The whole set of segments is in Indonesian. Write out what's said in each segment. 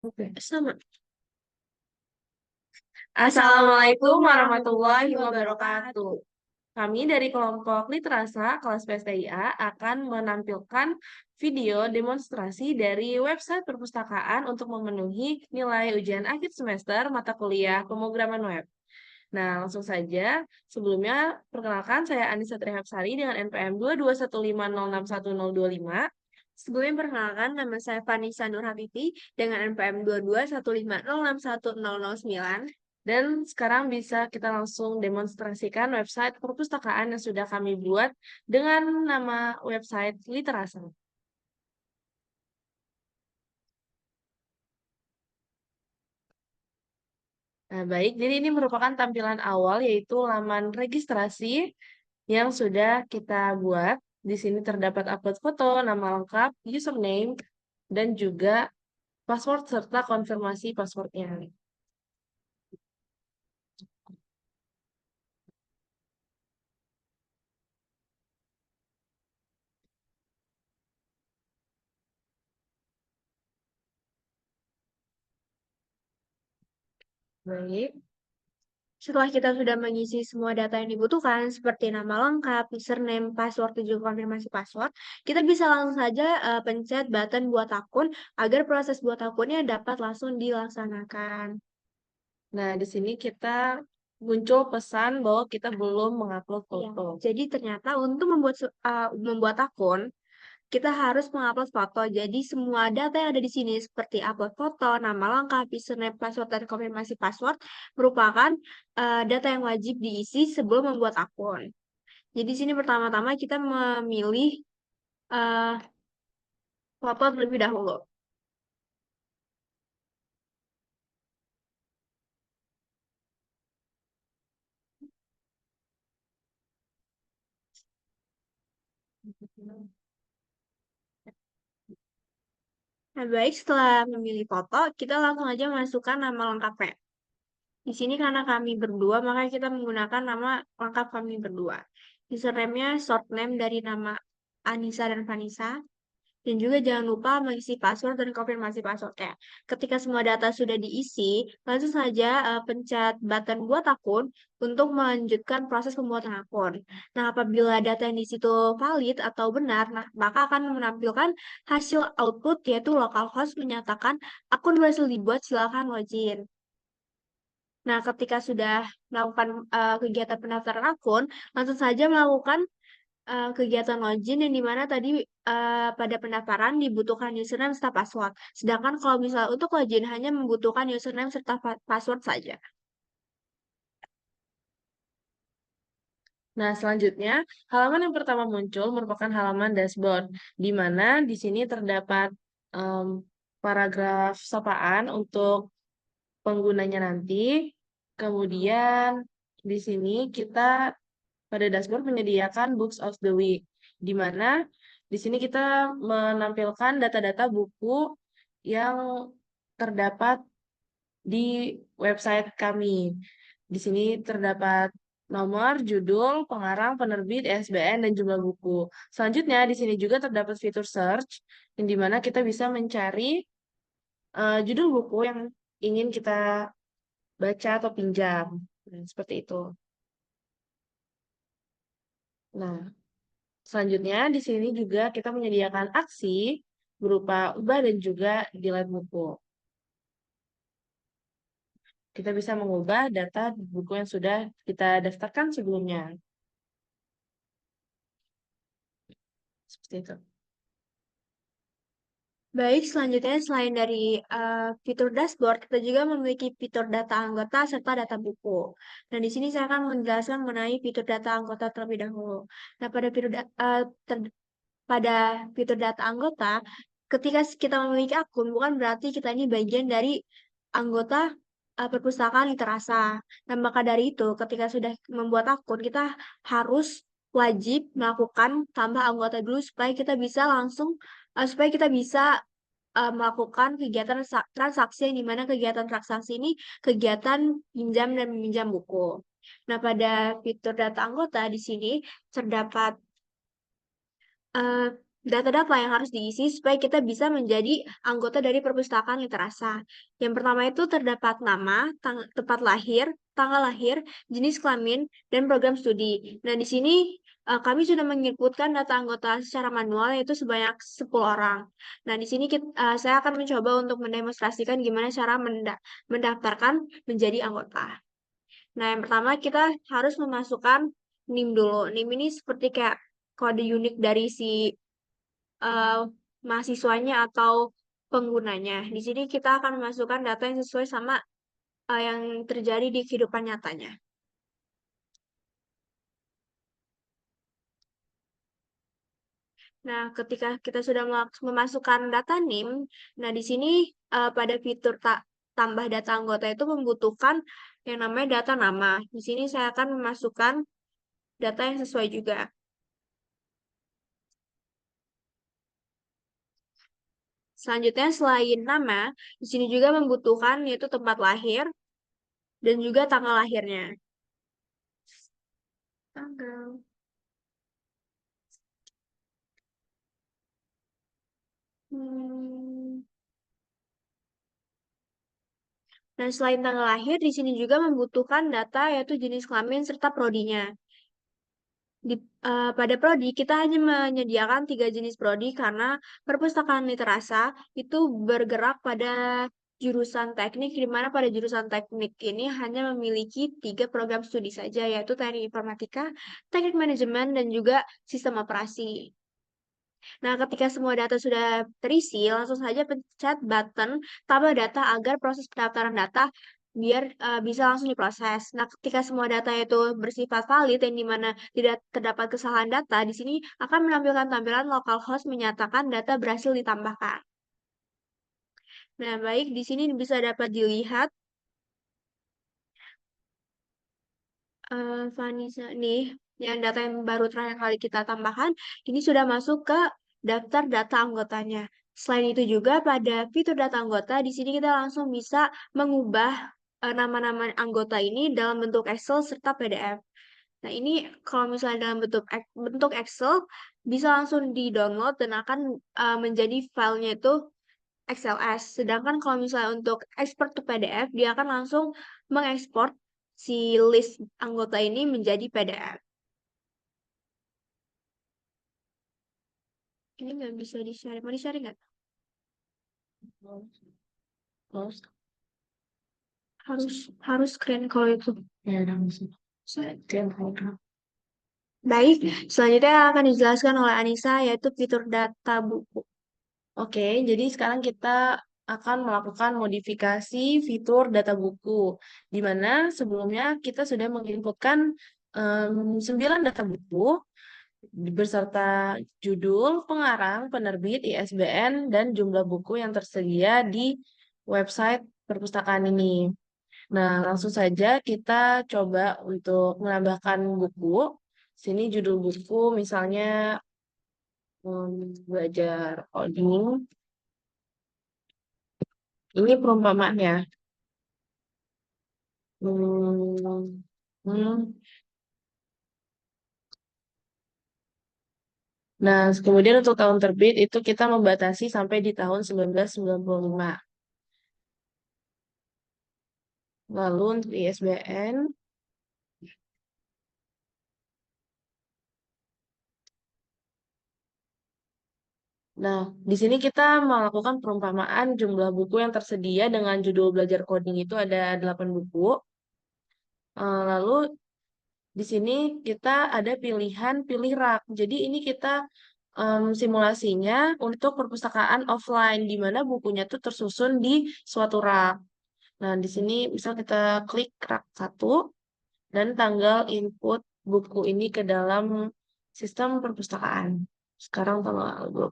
Oke, sama. Assalamualaikum warahmatullahi wabarakatuh. Kami dari kelompok Literasa kelas PSTIA akan menampilkan video demonstrasi dari website perpustakaan untuk memenuhi nilai ujian akhir semester mata kuliah pemrograman web. Nah, langsung saja. Sebelumnya, perkenalkan saya Anissa Trihapsari dengan NPM 22150610025. Sebelumnya perkenalkan, nama saya Vanessa Nur Habibi dengan NPM 2215061009. Dan sekarang bisa kita langsung demonstrasikan website perpustakaan yang sudah kami buat dengan nama website Literasa. Nah, baik, jadi ini merupakan tampilan awal yaitu laman registrasi yang sudah kita buat. Di sini terdapat upload foto, nama lengkap, username, dan juga password serta konfirmasi passwordnya. Baik. Setelah kita sudah mengisi semua data yang dibutuhkan, seperti nama lengkap, username, password, dan juga konfirmasi password, kita bisa langsung saja pencet button buat akun agar proses buat akunnya dapat langsung dilaksanakan. Nah, di sini kita muncul pesan bahwa kita belum mengupload Ya, foto. jadi ternyata untuk membuat akun, kita harus mengupload foto. Jadi semua data yang ada di sini seperti upload foto, nama lengkap, username, password, dan konfirmasi password merupakan data yang wajib diisi sebelum membuat akun. Jadi di sini pertama-tama kita memilih eh, foto terlebih dahulu. Nah, baik setelah memilih foto, kita langsung aja masukkan nama lengkapnya. Di sini karena kami berdua, maka kita menggunakan nama lengkap kami berdua. Username-nya short name dari nama Anissa dan Vanessa. Dan juga jangan lupa mengisi password dan konfirmasi passwordnya. Ketika semua data sudah diisi, langsung saja pencet button buat akun untuk melanjutkan proses pembuatan akun. Nah, apabila data yang di situ valid atau benar, nah, maka akan menampilkan hasil output yaitu localhost menyatakan akun berhasil dibuat, silakan login. Nah, ketika sudah melakukan kegiatan pendaftaran akun, langsung saja melakukan kegiatan login yang dimana tadi pada pendaftaran dibutuhkan username serta password. Sedangkan kalau misalnya untuk login hanya membutuhkan username serta password saja. Nah, selanjutnya, halaman yang pertama muncul merupakan halaman dashboard, di mana di sini terdapat em, paragraf sapaan untuk penggunanya nanti. Kemudian di sini kita pada dashboard menyediakan Books of the Week, di mana di sini kita menampilkan data-data buku yang terdapat di website kami. Di sini terdapat nomor, judul, pengarang, penerbit, ISBN, dan jumlah buku. Selanjutnya, di sini juga terdapat fitur search, yang dimana kita bisa mencari judul buku yang ingin kita baca atau pinjam. Nah, seperti itu. Nah, selanjutnya di sini juga kita menyediakan aksi berupa ubah dan juga delete buku. Kita bisa mengubah data buku yang sudah kita daftarkan sebelumnya. Seperti itu. Baik, selanjutnya selain dari fitur dashboard, kita juga memiliki fitur data anggota serta data buku. Dan di sini saya akan menjelaskan mengenai fitur data anggota terlebih dahulu. Nah, pada fitur data anggota, ketika kita memiliki akun, bukan berarti kita ini bagian dari anggota perpustakaan literasa. Nah, maka dari itu, ketika sudah membuat akun, kita harus wajib melakukan tambah anggota dulu supaya kita bisa melakukan kegiatan transaksi yang dimana kegiatan transaksi ini kegiatan pinjam dan meminjam buku. Nah, pada fitur data anggota di sini terdapat eh, data-data yang harus diisi supaya kita bisa menjadi anggota dari perpustakaan Literasa. Yang pertama itu terdapat nama, tempat lahir, tanggal lahir, jenis kelamin, dan program studi. Nah, di sini kami sudah menginputkan data anggota secara manual yaitu sebanyak 10 orang. Nah, di sini saya akan mencoba untuk mendemonstrasikan gimana cara mendaftarkan menjadi anggota. Nah, yang pertama kita harus memasukkan NIM dulu. NIM ini seperti kayak kode unik dari si eh, mahasiswanya atau penggunanya. Di sini kita akan memasukkan data yang sesuai sama yang terjadi di kehidupan nyatanya. Nah, ketika kita sudah memasukkan data NIM, nah di sini pada fitur tambah data anggota itu membutuhkan yang namanya data nama. Di sini saya akan memasukkan data yang sesuai juga. Selanjutnya, selain nama, di sini juga membutuhkan yaitu tempat lahir dan juga tanggal lahirnya. Tanggal. Hmm. Dan selain tanggal lahir, di sini juga membutuhkan data yaitu jenis kelamin serta prodinya. Pada prodi, kita hanya menyediakan 3 jenis prodi karena perpustakaan literasa itu bergerak pada jurusan teknik, di mana pada jurusan teknik ini hanya memiliki 3 program studi saja, yaitu teknik informatika, teknik manajemen, dan juga sistem operasi. Nah, ketika semua data sudah terisi, langsung saja pencet button tambah data agar proses pendaftaran data biar bisa langsung diproses. Nah, ketika semua data itu bersifat valid yang dimana tidak terdapat kesalahan data, di sini akan menampilkan tampilan localhost menyatakan data berhasil ditambahkan. Nah, baik, di sini bisa dapat dilihat Vanessa nih, yang data yang baru terakhir kali kita tambahkan, ini sudah masuk ke daftar data anggotanya. Selain itu juga pada fitur data anggota, di sini kita langsung bisa mengubah nama-nama anggota ini dalam bentuk Excel serta PDF. Nah, ini kalau misalnya dalam bentuk Excel, bisa langsung di-download dan akan menjadi filenya itu XLS. Sedangkan kalau misalnya untuk export ke PDF, dia akan langsung mengekspor si list anggota ini menjadi PDF. Ini nggak bisa di-share. Mau di-share nggak? Terus, Harus harus screen kalau itu. ya udah masuk. Baik, selanjutnya akan dijelaskan oleh Anissa yaitu fitur data buku. Oke, jadi sekarang kita akan melakukan modifikasi fitur data buku, di mana sebelumnya kita sudah menginputkan 9 data buku beserta judul, pengarang, penerbit, ISBN, dan jumlah buku yang tersedia di website perpustakaan ini. Nah, langsung saja kita coba untuk menambahkan buku. Sini judul buku misalnya belajar coding. Ini perumpamaannya. Hmm, hmm. Nah, kemudian untuk tahun terbit itu kita membatasi sampai di tahun 1995. Lalu untuk ISBN, nah di sini kita melakukan perumpamaan jumlah buku yang tersedia dengan judul belajar coding itu ada 8 buku. Lalu di sini kita ada pilihan pilih rak. Jadi ini kita simulasinya untuk perpustakaan offline di mana bukunya tuh tersusun di suatu rak. Nah, di sini misal kita klik rak 1 dan tanggal input buku ini ke dalam sistem perpustakaan. Sekarang tanggal 20.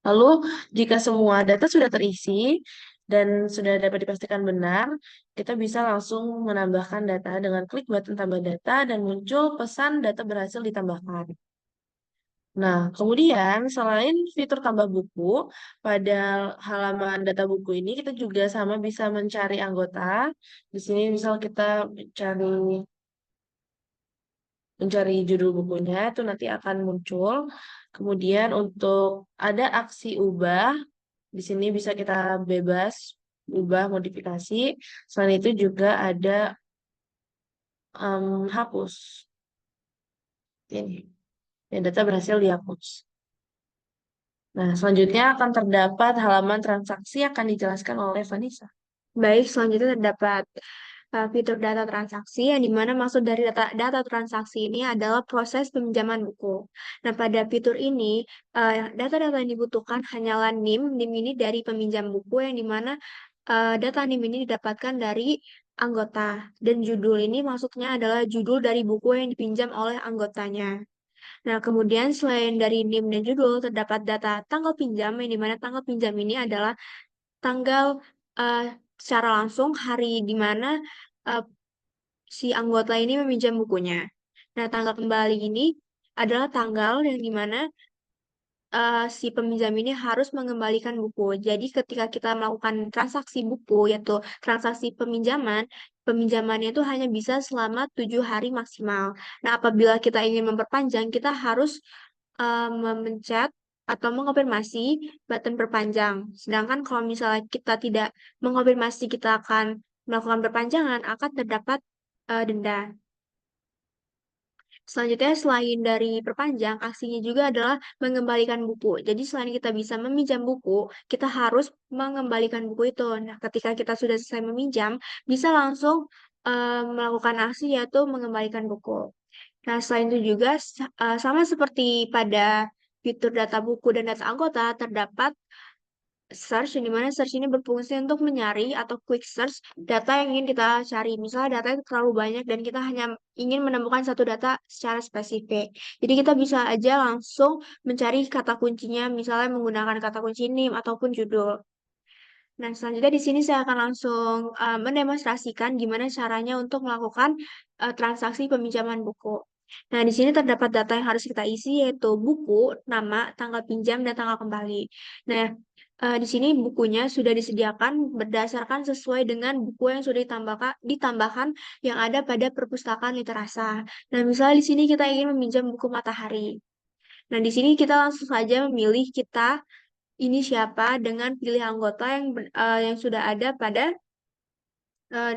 Lalu, jika semua data sudah terisi dan sudah dapat dipastikan benar, kita bisa langsung menambahkan data dengan klik button tambah data dan muncul pesan data berhasil ditambahkan. Nah, kemudian selain fitur tambah buku, pada halaman data buku ini kita juga sama bisa mencari anggota. Di sini misal kita mencari mencari judul bukunya itu nanti akan muncul. Kemudian untuk ada aksi ubah, di sini bisa kita bebas ubah modifikasi. Selain itu juga ada hapus. Ini, ya, data berhasil dihapus. Nah, selanjutnya akan terdapat halaman transaksi yang akan dijelaskan oleh Vanessa. Baik, selanjutnya terdapat fitur data transaksi yang dimana maksud dari data transaksi ini adalah proses peminjaman buku. Nah, pada fitur ini data-data yang dibutuhkan hanyalah NIM. NIM ini dari peminjam buku yang dimana data NIM ini didapatkan dari anggota dan judul ini maksudnya adalah judul dari buku yang dipinjam oleh anggotanya. Nah, kemudian selain dari NIM dan judul terdapat data tanggal pinjam yang dimana tanggal pinjam ini adalah tanggal eh, secara langsung hari di mana eh, si anggota ini meminjam bukunya. Nah, tanggal kembali ini adalah tanggal yang dimana si peminjam ini harus mengembalikan buku. Jadi, ketika kita melakukan transaksi buku, yaitu transaksi peminjaman, peminjamannya itu hanya bisa selama 7 hari maksimal. Nah, apabila kita ingin memperpanjang, kita harus memencet atau mengonfirmasi button perpanjang. Sedangkan kalau misalnya kita tidak mengonfirmasi kita akan melakukan perpanjangan, akan terdapat denda. Selanjutnya, selain dari perpanjang, aksinya juga adalah mengembalikan buku. Jadi, selain kita bisa meminjam buku, kita harus mengembalikan buku itu. Nah, ketika kita sudah selesai meminjam, bisa langsung melakukan aksi yaitu mengembalikan buku. Nah, selain itu juga sama seperti pada fitur data buku dan data anggota, terdapat search, di mana search ini berfungsi untuk mencari atau quick search data yang ingin kita cari. Misalnya data itu terlalu banyak dan kita hanya ingin menemukan satu data secara spesifik. Jadi kita bisa aja langsung mencari kata kuncinya, misalnya menggunakan kata kunci NIM ataupun judul. Nah, selanjutnya di sini saya akan langsung mendemonstrasikan gimana caranya untuk melakukan transaksi peminjaman buku. Nah, di sini terdapat data yang harus kita isi yaitu buku, nama, tanggal pinjam, dan tanggal kembali. Nah, di sini bukunya sudah disediakan berdasarkan sesuai dengan buku yang sudah ditambahkan yang ada pada perpustakaan Literasa. Nah, misalnya di sini kita ingin meminjam buku Matahari. Nah, di sini kita langsung saja memilih kita ini siapa dengan pilih anggota yang sudah ada pada eh,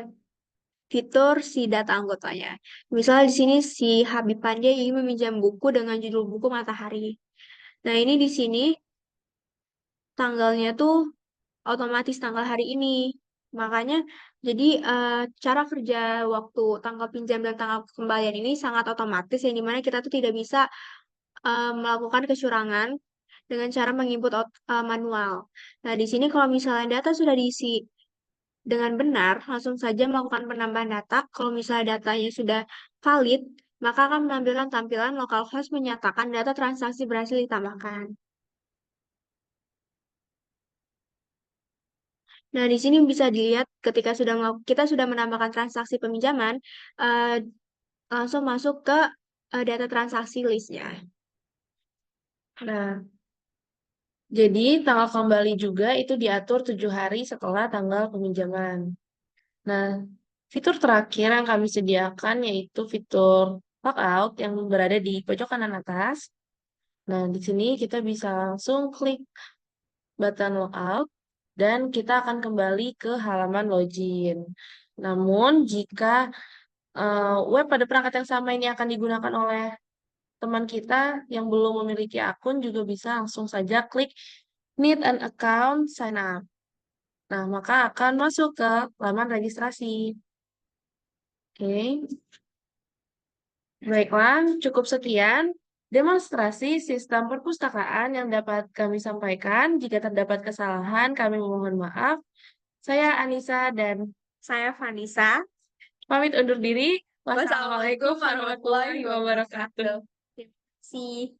fitur si data anggotanya. Misalnya di sini si Habib Pandey ingin meminjam buku dengan judul buku Matahari. Nah, ini di sini tanggalnya tuh otomatis tanggal hari ini. Makanya jadi cara kerja waktu tanggal pinjam dan tanggal kembalian ini sangat otomatis yang dimana kita tuh tidak bisa melakukan kecurangan dengan cara menginput manual. Nah, di sini kalau misalnya data sudah diisi dengan benar, langsung saja melakukan penambahan data. Kalau misalnya datanya sudah valid, maka akan menampilkan tampilan localhost menyatakan data transaksi berhasil ditambahkan. Nah, di sini bisa dilihat ketika kita sudah menambahkan transaksi peminjaman, eh, langsung masuk ke data transaksi listnya. Nah, jadi tanggal kembali juga itu diatur 7 hari setelah tanggal peminjaman. Nah, fitur terakhir yang kami sediakan yaitu fitur logout yang berada di pojok kanan atas. Nah, di sini kita bisa langsung klik button logout dan kita akan kembali ke halaman login. Namun, jika web pada perangkat yang sama ini akan digunakan oleh teman kita yang belum memiliki akun juga bisa langsung saja klik Need an account, sign up. Nah, maka akan masuk ke laman registrasi. Oke, baiklah, cukup sekian demonstrasi sistem perpustakaan yang dapat kami sampaikan. Jika terdapat kesalahan, kami memohon maaf. Saya Anissa dan Saya Vanessa. pamit undur diri. Wassalamualaikum warahmatullahi wabarakatuh. Terima kasih.